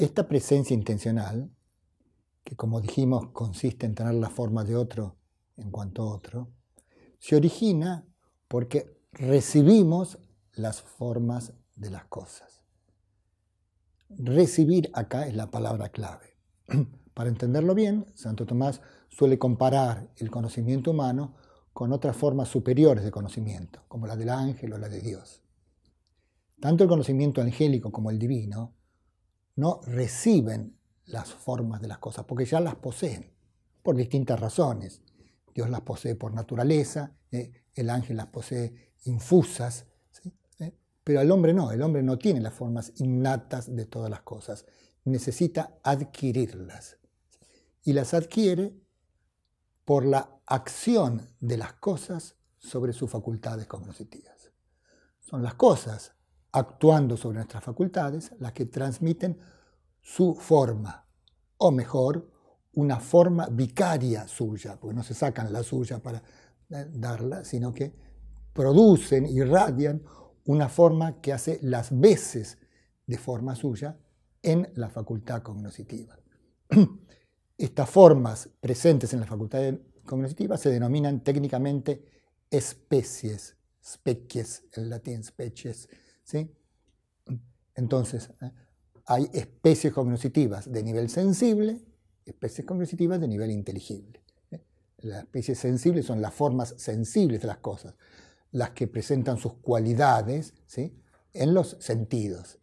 Esta presencia intencional, que como dijimos consiste en tener la forma de otro en cuanto a otro, se origina porque recibimos las formas de las cosas. Recibir acá es la palabra clave. Para entenderlo bien, Santo Tomás suele comparar el conocimiento humano con otras formas superiores de conocimiento, como la del ángel o la de Dios. Tanto el conocimiento angélico como el divino no reciben las formas de las cosas, porque ya las poseen, por distintas razones. Dios las posee por naturaleza, el ángel las posee infusas, ¿sí? Pero el hombre no tiene las formas innatas de todas las cosas, necesita adquirirlas. Y las adquiere por la acción de las cosas sobre sus facultades cognitivas. Son las cosas actuando sobre nuestras facultades las que transmiten su forma, o mejor, una forma vicaria suya, porque no se sacan la suya para darla, sino que producen, irradian una forma que hace las veces de forma suya en la facultad cognitiva. Estas formas presentes en la facultad cognitiva se denominan técnicamente especies, species, en latín species, ¿sí? Entonces, hay especies cognitivas de nivel sensible, especies cognitivas de nivel inteligible. Las especies sensibles son las formas sensibles de las cosas, las que presentan sus cualidades, ¿sí?, en los sentidos.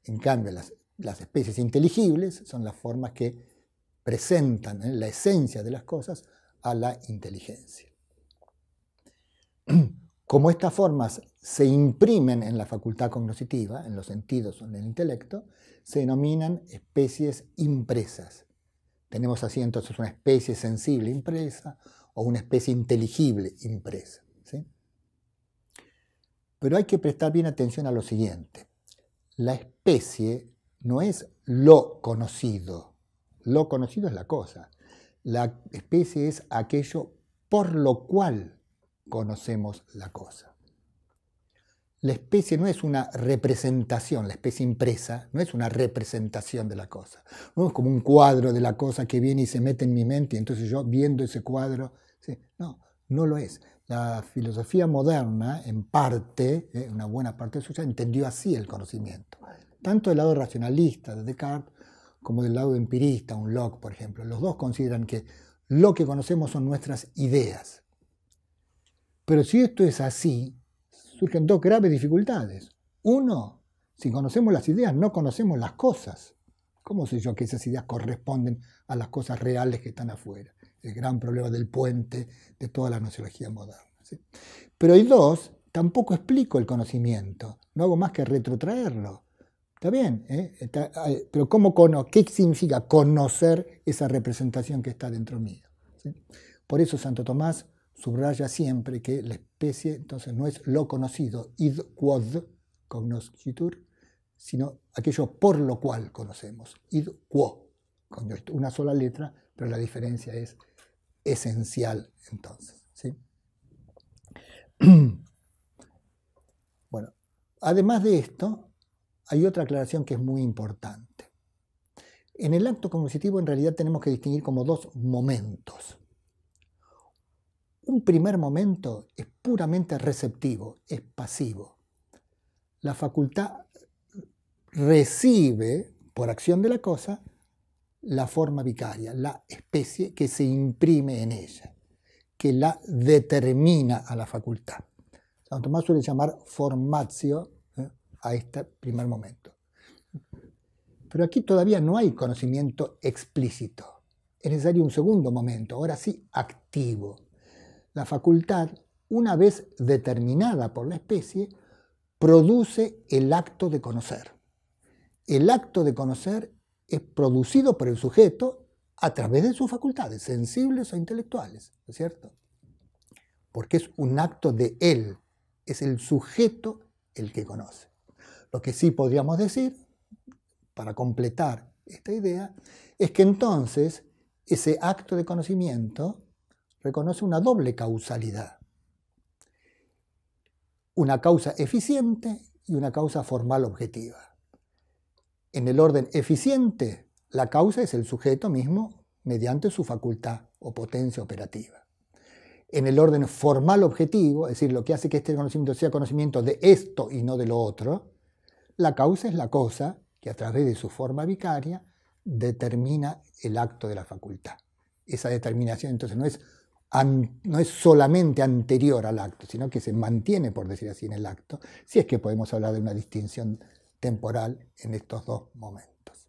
En cambio, las especies inteligibles son las formas que presentan la esencia de las cosas a la inteligencia. Como estas formas se imprimen en la facultad cognitiva, en los sentidos o en el intelecto, se denominan especies impresas. Tenemos así entonces una especie sensible impresa o una especie inteligible impresa, ¿sí? Pero hay que prestar bien atención a lo siguiente. La especie no es lo conocido. Lo conocido es la cosa. La especie es aquello por lo cual conocemos la cosa. La especie no es una representación, la especie impresa no es una representación de la cosa. No es como un cuadro de la cosa que viene y se mete en mi mente y entonces yo viendo ese cuadro, ¿sí? No lo es. La filosofía moderna, en parte, una buena parte suya, entendió así el conocimiento. Tanto del lado racionalista de Descartes como del lado empirista, un Locke, por ejemplo. Los dos consideran que lo que conocemos son nuestras ideas. Pero si esto es así, surgen dos graves dificultades. Uno, si conocemos las ideas, no conocemos las cosas. ¿Cómo sé yo que esas ideas corresponden a las cosas reales que están afuera? El gran problema del puente de toda la nociología moderna, ¿sí? Pero hay dos, tampoco explico el conocimiento, no hago más que retrotraerlo. Está bien, pero ¿qué significa conocer esa representación que está dentro mío? ¿Sí? Por eso Santo Tomás subraya siempre que la especie entonces no es lo conocido, id quod cognoscitur, sino aquello por lo cual conocemos, id quo, con una sola letra, pero la diferencia es esencial entonces, ¿sí? Bueno, además de esto, hay otra aclaración que es muy importante. En el acto cognitivo en realidad tenemos que distinguir como dos momentos. Un primer momento es puramente receptivo, es pasivo. La facultad recibe, por acción de la cosa, la forma vicaria, la especie que se imprime en ella, que la determina a la facultad. Santo Tomás suele llamar formatio a este primer momento. Pero aquí todavía no hay conocimiento explícito. Es necesario un segundo momento, ahora sí activo. La facultad, una vez determinada por la especie, produce el acto de conocer. El acto de conocer es producido por el sujeto a través de sus facultades, sensibles o intelectuales, ¿no es cierto? Porque es un acto de él, es el sujeto el que conoce. Lo que sí podríamos decir, para completar esta idea, es que entonces ese acto de conocimiento reconoce una doble causalidad. Una causa eficiente y una causa formal objetiva. En el orden eficiente, la causa es el sujeto mismo mediante su facultad o potencia operativa. En el orden formal objetivo, es decir, lo que hace que este conocimiento sea conocimiento de esto y no de lo otro, la causa es la cosa que a través de su forma vicaria determina el acto de la facultad. Esa determinación entonces no es solamente anterior al acto, sino que se mantiene, por decir así, en el acto, si es que podemos hablar de una distinción temporal en estos dos momentos.